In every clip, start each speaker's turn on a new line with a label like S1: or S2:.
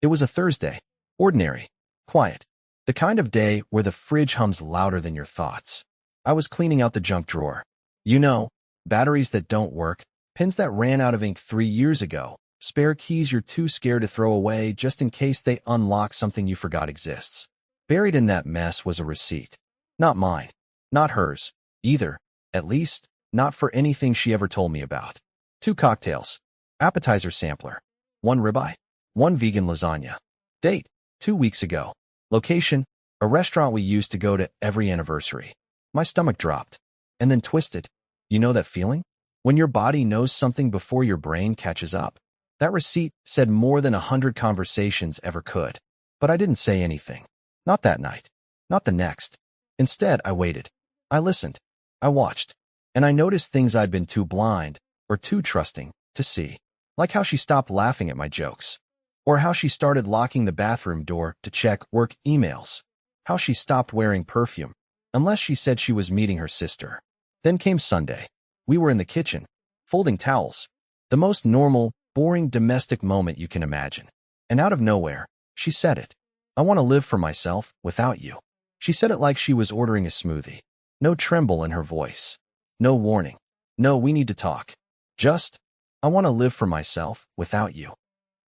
S1: It was a Thursday. Ordinary. Quiet. The kind of day where the fridge hums louder than your thoughts. I was cleaning out the junk drawer. You know, batteries that don't work, pens that ran out of ink 3 years ago, spare keys you're too scared to throw away just in case they unlock something you forgot exists. Buried in that mess was a receipt. Not mine. Not hers. Either. At least, not for anything she ever told me about. 2 cocktails. Appetizer sampler. 1 ribeye. 1 vegan lasagna. Date. 2 weeks ago. Location. A restaurant we used to go to every anniversary. My stomach dropped. And then twisted. You know that feeling? When your body knows something before your brain catches up. That receipt said more than 100 conversations ever could. But I didn't say anything. Not that night. Not the next. Instead, I waited. I listened. I watched. And I noticed things I'd been too blind, or too trusting, to see. Like how she stopped laughing at my jokes. Or how she started locking the bathroom door to check work emails. How she stopped wearing perfume, unless she said she was meeting her sister. Then came Sunday. We were in the kitchen, folding towels. The most normal, boring domestic moment you can imagine. And out of nowhere, she said it. I want to live for myself without you. She said it like she was ordering a smoothie. No tremble in her voice. No warning. No, we need to talk. Just, I want to live for myself without you.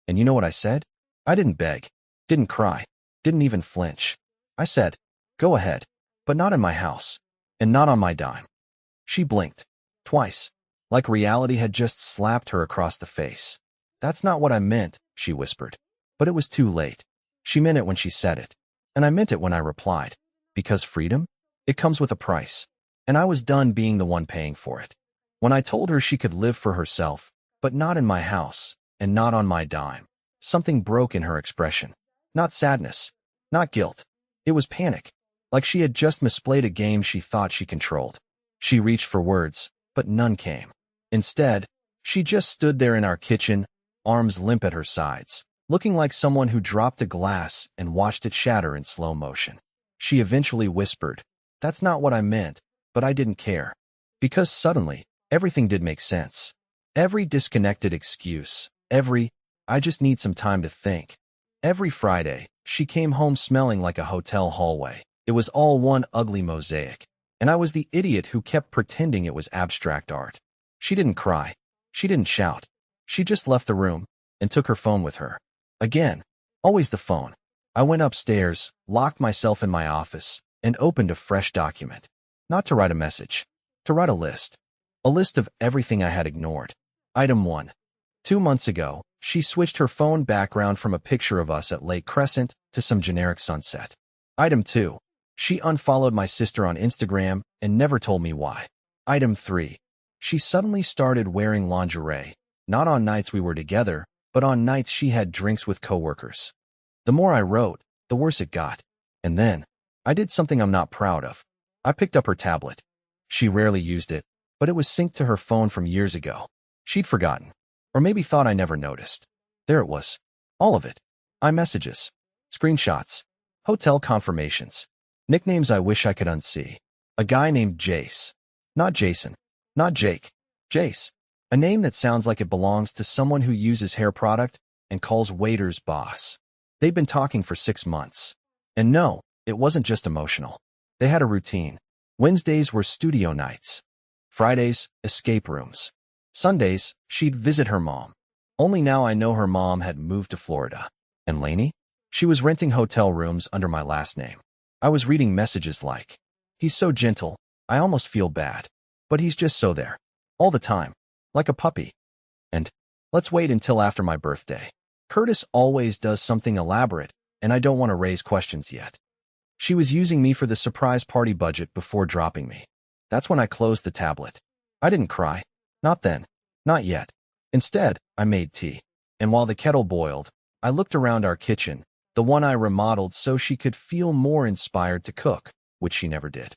S1: And you know what I said? I didn't beg. Didn't cry. Didn't even flinch. I said, go ahead. But not in my house. And not on my dime. She blinked. Twice. Like reality had just slapped her across the face. That's not what I meant, she whispered. But it was too late. She meant it when she said it. And I meant it when I replied. Because freedom? It comes with a price. And I was done being the one paying for it. When I told her she could live for herself, but not in my house, and not on my dime, something broke in her expression. Not sadness. Not guilt. It was panic. Like she had just misplayed a game she thought she controlled. She reached for words, but none came. Instead, she just stood there in our kitchen, arms limp at her sides, looking like someone who dropped a glass and watched it shatter in slow motion. She eventually whispered, that's not what I meant, but I didn't care. Because suddenly, everything did make sense. Every disconnected excuse, every, I just need some time to think. Every Friday, she came home smelling like a hotel hallway. It was all one ugly mosaic. And I was the idiot who kept pretending it was abstract art. She didn't cry. She didn't shout. She just left the room and took her phone with her. Again, always the phone. I went upstairs, locked myself in my office, and opened a fresh document. Not to write a message. To write a list. A list of everything I had ignored. Item 1. 2 months ago, she switched her phone background from a picture of us at Lake Crescent to some generic sunset. Item 2. She unfollowed my sister on Instagram and never told me why. Item 3. She suddenly started wearing lingerie, not on nights we were together, but on nights she had drinks with coworkers. The more I wrote, the worse it got. And then, I did something I'm not proud of. I picked up her tablet. She rarely used it, but it was synced to her phone from years ago. She'd forgotten. Or maybe thought I never noticed. There it was. All of it. iMessages. Screenshots. Hotel confirmations. Nicknames I wish I could unsee. A guy named Jace. Not Jason. Not Jake. Jace. A name that sounds like it belongs to someone who uses hair product and calls waiters boss. They'd been talking for 6 months. And no, it wasn't just emotional. They had a routine. Wednesdays were studio nights. Fridays, escape rooms. Sundays, she'd visit her mom. Only now I know her mom had moved to Florida. And Lainey? She was renting hotel rooms under my last name. I was reading messages like, he's so gentle, I almost feel bad. But he's just so there. All the time. Like a puppy. And, let's wait until after my birthday. Curtis always does something elaborate, and I don't want to raise questions yet. She was using me for the surprise party budget before dropping me. That's when I closed the tablet. I didn't cry. Not then. Not yet. Instead, I made tea. And while the kettle boiled, I looked around our kitchen, the one I remodeled so she could feel more inspired to cook, which she never did.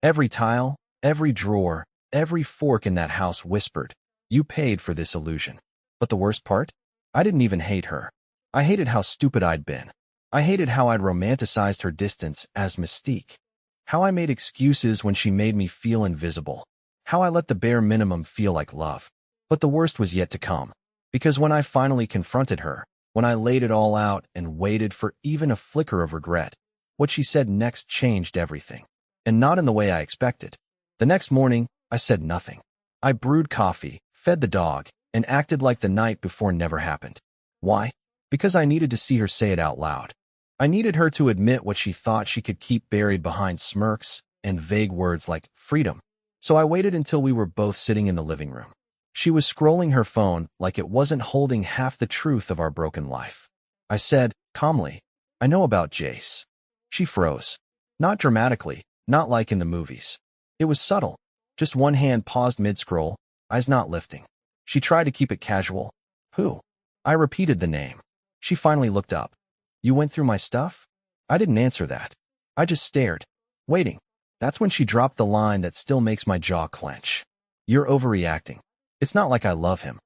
S1: Every tile, every drawer, every fork in that house whispered, you paid for this illusion. But the worst part? I didn't even hate her. I hated how stupid I'd been. I hated how I'd romanticized her distance as mystique. How I made excuses when she made me feel invisible. How I let the bare minimum feel like love. But the worst was yet to come. Because when I finally confronted her, When I laid it all out and waited for even a flicker of regret, what she said next changed everything. And not in the way I expected. The next morning, I said nothing. I brewed coffee, fed the dog, and acted like the night before never happened. Why? Because I needed to see her say it out loud. I needed her to admit what she thought she could keep buried behind smirks and vague words like freedom. So I waited until we were both sitting in the living room. She was scrolling her phone like it wasn't holding half the truth of our broken life. I said, calmly, I know about Jace. She froze. Not dramatically, not like in the movies. It was subtle. Just one hand paused mid-scroll, eyes not lifting. She tried to keep it casual. Who? I repeated the name. She finally looked up. You went through my stuff? I didn't answer that. I just stared, waiting. That's when she dropped the line that still makes my jaw clench. You're overreacting. It's not like I love him.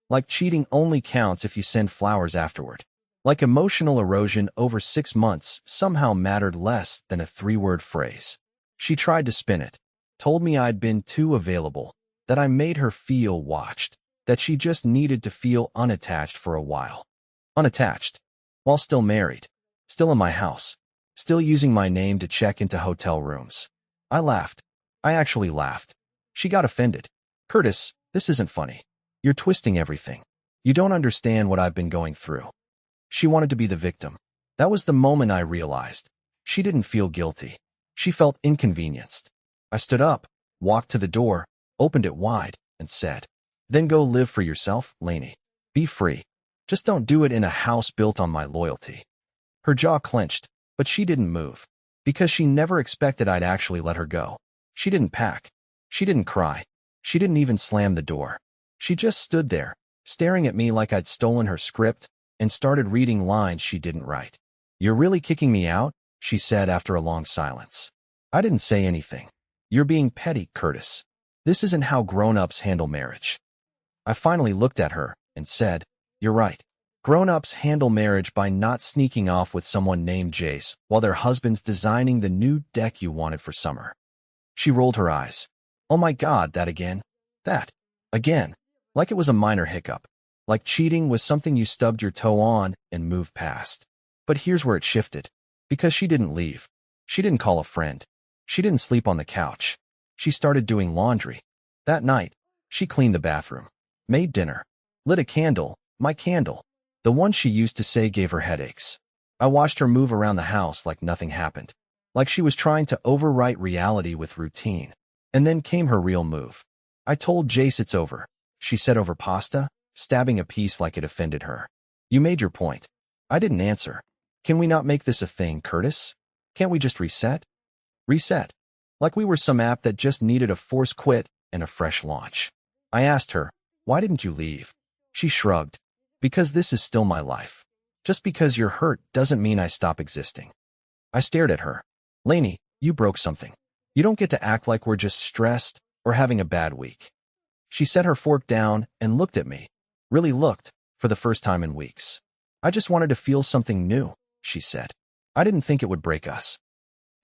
S1: Like cheating only counts if you send flowers afterward. Like emotional erosion over 6 months somehow mattered less than a 3-word phrase. She tried to spin it. Told me I'd been too available, that I made her feel watched, that she just needed to feel unattached for a while. Unattached. While still married. Still in my house. Still using my name to check into hotel rooms. I laughed. I actually laughed. She got offended. Curtis, this isn't funny. You're twisting everything. You don't understand what I've been going through. She wanted to be the victim. That was the moment I realized. She didn't feel guilty. She felt inconvenienced. I stood up, walked to the door, opened it wide, and said, Then go live for yourself, Lainey. Be free. Just don't do it in a house built on my loyalty. Her jaw clenched, but she didn't move. Because she never expected I'd actually let her go. She didn't pack. She didn't cry. She didn't even slam the door. She just stood there, staring at me like I'd stolen her script and started reading lines she didn't write. You're really kicking me out? She said after a long silence. I didn't say anything. You're being petty, Curtis. This isn't how grown-ups handle marriage. I finally looked at her and said, You're right. Grown-ups handle marriage by not sneaking off with someone named Jace while their husband's designing the new deck you wanted for summer. She rolled her eyes. Oh my God, that again? That. Again. Like it was a minor hiccup. Like cheating was something you stubbed your toe on and moved past. But here's where it shifted. Because she didn't leave. She didn't call a friend. She didn't sleep on the couch. She started doing laundry. That night, she cleaned the bathroom, made dinner, lit a candle, my candle, the one she used to say gave her headaches. I watched her move around the house like nothing happened, like she was trying to overwrite reality with routine. And then came her real move. I told Jace it's over, she said over pasta, stabbing a piece like it offended her. You made your point. I didn't answer. Can we not make this a thing, Curtis? Can't we just reset? Reset. Like we were some app that just needed a force quit and a fresh launch. I asked her, why didn't you leave? She shrugged. Because this is still my life. Just because you're hurt doesn't mean I stop existing. I stared at her. Lainey, you broke something. You don't get to act like we're just stressed or having a bad week. She set her fork down and looked at me. Really looked, for the first time in weeks. I just wanted to feel something new, she said. I didn't think it would break us.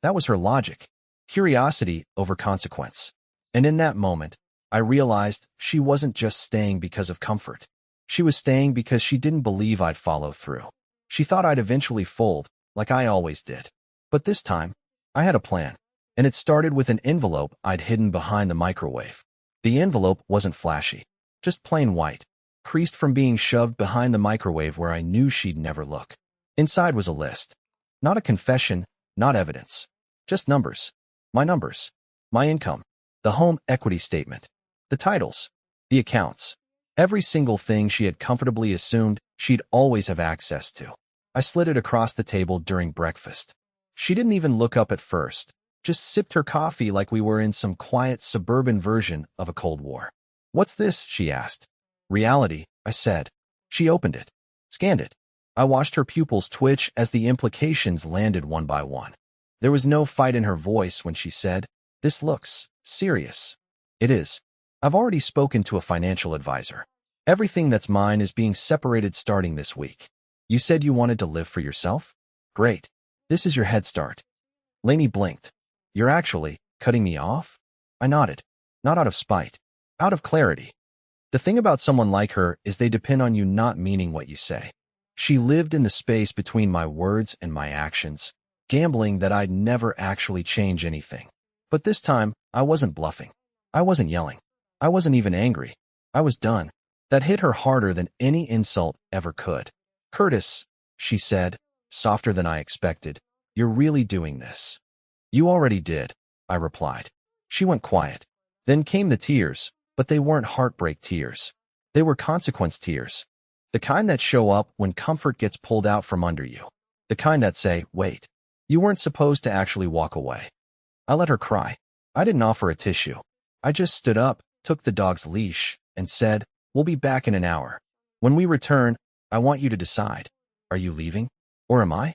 S1: That was her logic. Curiosity over consequence. And in that moment, I realized she wasn't just staying because of comfort. She was staying because she didn't believe I'd follow through. She thought I'd eventually fold, like I always did. But this time, I had a plan. And it started with an envelope I'd hidden behind the microwave. The envelope wasn't flashy. Just plain white. Creased from being shoved behind the microwave where I knew she'd never look. Inside was a list. Not a confession, not evidence. Just numbers. My numbers. My income. The home equity statement. The titles. The accounts. Every single thing she had comfortably assumed she'd always have access to. I slid it across the table during breakfast. She didn't even look up at first, just sipped her coffee like we were in some quiet suburban version of a Cold War. What's this? She asked. Reality, I said. She opened it. Scanned it. I watched her pupils twitch as the implications landed one by one. There was no fight in her voice when she said, This looks serious. It is. I've already spoken to a financial advisor. Everything that's mine is being separated starting this week. You said you wanted to live for yourself? Great. This is your head start. Lainey blinked. You're actually cutting me off? I nodded. Not out of spite. Out of clarity. The thing about someone like her is they depend on you not meaning what you say. She lived in the space between my words and my actions, gambling that I'd never actually change anything. But this time, I wasn't bluffing. I wasn't yelling. I wasn't even angry. I was done. That hit her harder than any insult ever could. "Curtis," she said, softer than I expected, "you're really doing this." "You already did," I replied. She went quiet. Then came the tears, but they weren't heartbreak tears. They were consequence tears. The kind that show up when comfort gets pulled out from under you. The kind that say, "Wait, you weren't supposed to actually walk away." I let her cry. I didn't offer a tissue. I just stood up, took the dog's leash, and said, "We'll be back in an hour. When we return, I want you to decide. Are you leaving? Or am I?"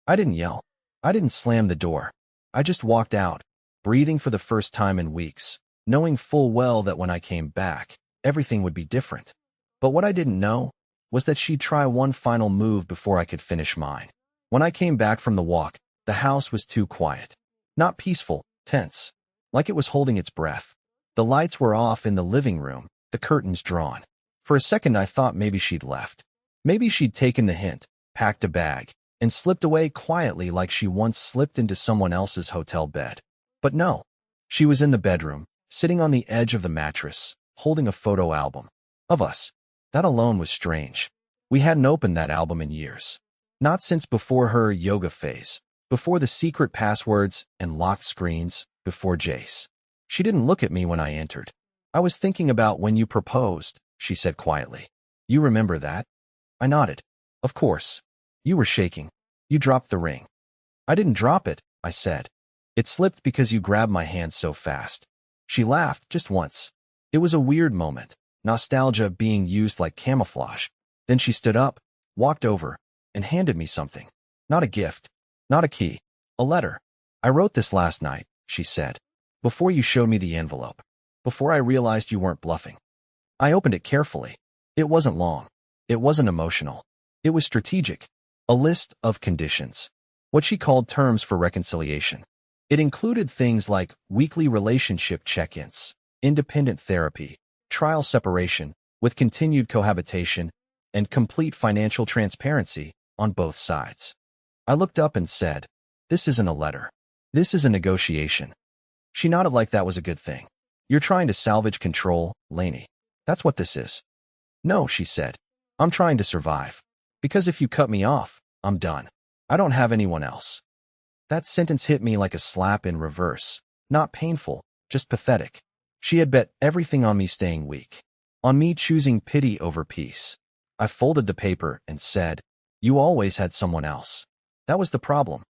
S1: I didn't yell. I didn't slam the door. I just walked out, breathing for the first time in weeks, knowing full well that when I came back, everything would be different. But what I didn't know was that she'd try one final move before I could finish mine. When I came back from the walk, the house was too quiet. Not peaceful, tense, like it was holding its breath. The lights were off in the living room, the curtains drawn. For a second I thought maybe she'd left. Maybe she'd taken the hint, packed a bag, and slipped away quietly like she once slipped into someone else's hotel bed. But no. She was in the bedroom, sitting on the edge of the mattress, holding a photo album. Of us. That alone was strange. We hadn't opened that album in years. Not since before her yoga phase, before the secret passwords and locked screens, before Jace. She didn't look at me when I entered. "I was thinking about when you proposed," she said quietly. "You remember that?" I nodded. "Of course. You were shaking. You dropped the ring." "I didn't drop it," I said. "It slipped because you grabbed my hand so fast." She laughed just once. It was a weird moment, nostalgia being used like camouflage. Then she stood up, walked over, and handed me something. Not a gift, not a key, a letter. "I wrote this last night," she said, "before you showed me the envelope, before I realized you weren't bluffing." I opened it carefully. It wasn't long. It wasn't emotional. It was strategic. A list of conditions. What she called terms for reconciliation. It included things like weekly relationship check-ins, independent therapy, trial separation with continued cohabitation, and complete financial transparency on both sides. I looked up and said, "This isn't a letter. This is a negotiation." She nodded like that was a good thing. "You're trying to salvage control, Lainey. That's what this is." "No," she said. "I'm trying to survive. Because if you cut me off, I'm done. I don't have anyone else." That sentence hit me like a slap in reverse. Not painful, just pathetic. She had bet everything on me staying weak. On me choosing pity over peace. I folded the paper and said, "You always had someone else." That was the problem.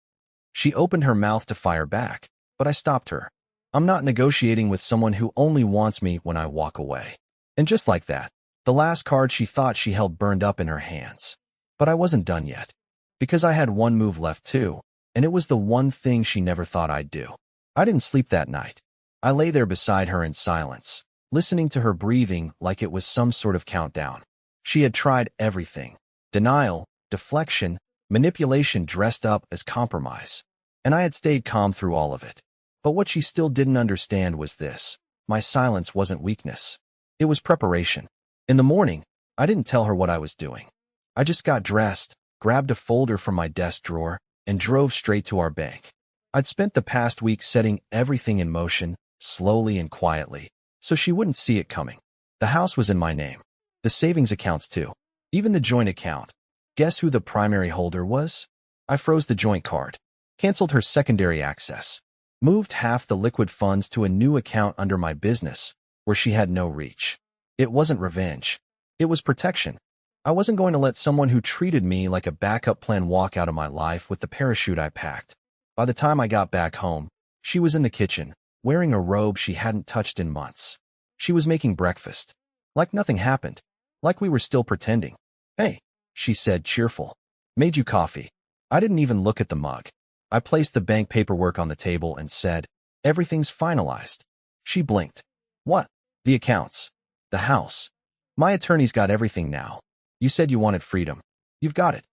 S1: She opened her mouth to fire back, but I stopped her. "I'm not negotiating with someone who only wants me when I walk away." And just like that, the last card she thought she held burned up in her hands. But I wasn't done yet. Because I had one move left too, and it was the one thing she never thought I'd do. I didn't sleep that night. I lay there beside her in silence, listening to her breathing like it was some sort of countdown. She had tried everything. Denial, deflection, manipulation dressed up as compromise. And I had stayed calm through all of it. But what she still didn't understand was this. My silence wasn't weakness. It was preparation. In the morning, I didn't tell her what I was doing. I just got dressed, grabbed a folder from my desk drawer, and drove straight to our bank. I'd spent the past week setting everything in motion, slowly and quietly, so she wouldn't see it coming. The house was in my name. The savings accounts too. Even the joint account. Guess who the primary holder was? I froze the joint card. Canceled her secondary access. Moved half the liquid funds to a new account under my business, where she had no reach. It wasn't revenge. It was protection. I wasn't going to let someone who treated me like a backup plan walk out of my life with the parachute I packed. By the time I got back home, she was in the kitchen, wearing a robe she hadn't touched in months. She was making breakfast. Like nothing happened. Like we were still pretending. "Hey," she said, cheerful. "Made you coffee." I didn't even look at the mug. I placed the bank paperwork on the table and said, "Everything's finalized." She blinked. "What?" "The accounts. The house. My attorney's got everything now. You said you wanted freedom. You've got it."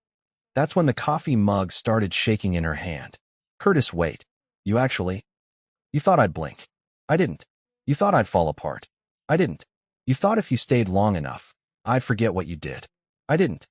S1: That's when the coffee mug started shaking in her hand. "Curtis, wait. You thought I'd blink. I didn't. You thought I'd fall apart. I didn't. You thought if you stayed long enough, I'd forget what you did. I didn't."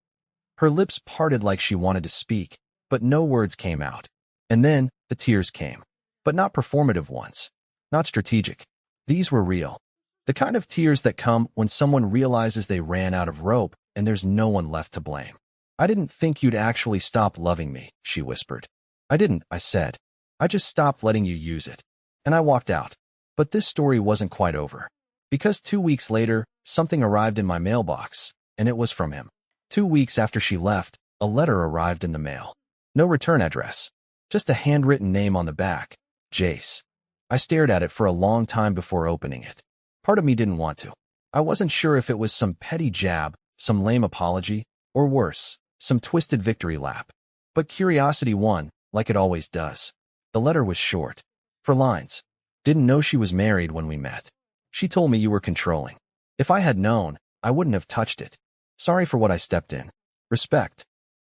S1: Her lips parted like she wanted to speak, but no words came out. And then the tears came. But not performative ones. Not strategic. These were real. The kind of tears that come when someone realizes they ran out of rope and there's no one left to blame. I didn't think you'd actually stop loving me, she whispered. I didn't, I said. I just stopped letting you use it. And I walked out. But this story wasn't quite over. Because 2 weeks later, something arrived in my mailbox, and it was from him. 2 weeks after she left, a letter arrived in the mail. No return address. Just a handwritten name on the back. Jace. I stared at it for a long time before opening it. Part of me didn't want to. I wasn't sure if it was some petty jab, some lame apology, or worse, some twisted victory lap. But curiosity won, like it always does. The letter was short. 4 lines. Didn't know she was married when we met. She told me you were controlling. If I had known, I wouldn't have touched it. Sorry for what I stepped in. Respect.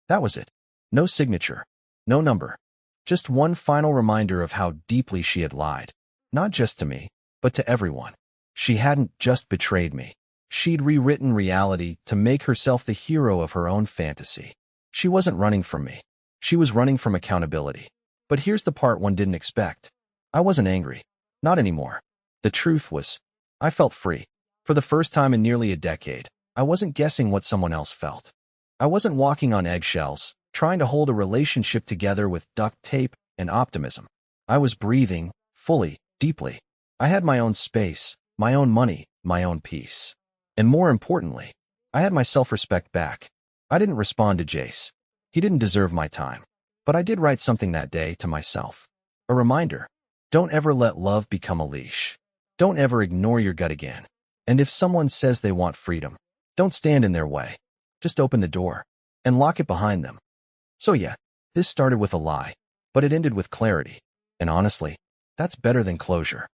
S1: That was it. No signature. No number. Just one final reminder of how deeply she had lied. Not just to me, but to everyone. She hadn't just betrayed me. She'd rewritten reality to make herself the hero of her own fantasy. She wasn't running from me. She was running from accountability. But here's the part one didn't expect. I wasn't angry. Not anymore. The truth was, I felt free. For the first time in nearly a decade, I wasn't guessing what someone else felt. I wasn't walking on eggshells, trying to hold a relationship together with duct tape and optimism. I was breathing, fully, deeply. I had my own space, my own money, my own peace. And more importantly, I had my self-respect back. I didn't respond to Jace. He didn't deserve my time. But I did write something that day to myself. A reminder. Don't ever let love become a leash. Don't ever ignore your gut again. And if someone says they want freedom, don't stand in their way. Just open the door and lock it behind them. So yeah, this started with a lie, but it ended with clarity. And honestly, that's better than closure.